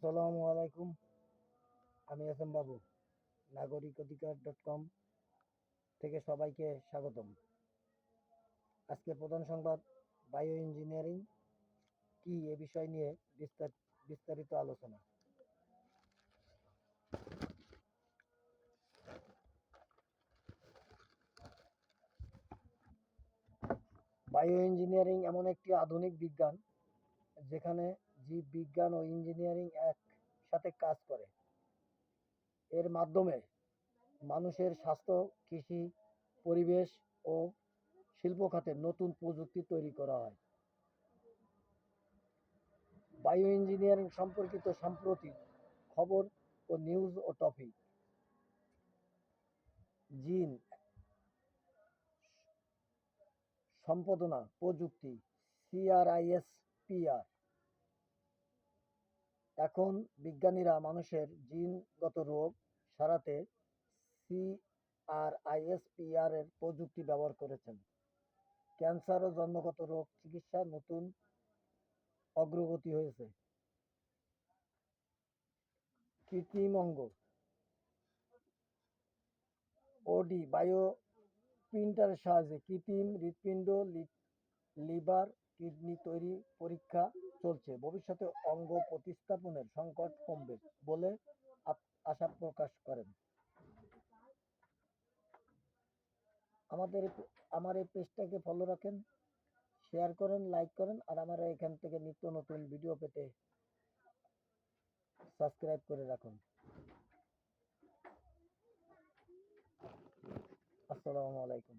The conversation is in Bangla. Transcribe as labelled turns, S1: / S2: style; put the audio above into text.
S1: আসসালামু আলাইকুম। আমি এস এম বাবু, নাগরিক অধিকার.com থেকে সবাইকে স্বাগতম। আজকে প্রধান সংবাদ, বায়ো ইঞ্জিনিয়ারিং কি এ বিষয় নিয়ে বিস্তারিত আলোচনা। বায়ো ইঞ্জিনিয়ারিং এমন একটি আধুনিক বিজ্ঞান যেখানে জীববিজ্ঞান ও ইঞ্জিনিয়ারিং একসাথে কাজ করে। এর মাধ্যমে মানুষের স্বাস্থ্য, কৃষি, পরিবেশ ও শিল্প খাতে নতুন প্রযুক্তি তৈরি করা হয়। বায়ো ইঞ্জিনিয়ারিং সম্পর্কিত সাম্প্রতিক খবর ও নিউজ ও টপিক। জিন সম্পাদনা প্রযুক্তি CRISPR। এখন বিজ্ঞানীরা মানুষের জিনগত রোগ সারাতে CRISPR এর প্রযুক্তি ব্যবহার করেছেন। ক্যান্সার ও জন্মগত রোগ চিকিৎসা নতুন অগ্রগতি হয়েছে। কৃত্রিম অঙ্গ OD বায়ো প্রিন্টারের সাহায্যে কৃত্রিম হৃৎপিণ্ড, লিভার, কিডনি তৈরি পরীক্ষা চলছে। ভবিষ্যতে অঙ্গ প্রতিস্থাপনের সংকট কমবে বলে আশা প্রকাশ করেন। আমার এই পেজটাকে ফলো রাখেন, শেয়ার করেন, লাইক করেন, আর আমার এখান থেকে নিত্য নতুন ভিডিও পেতে সাবস্ক্রাইব করে রাখুন। আসসালামু আলাইকুম।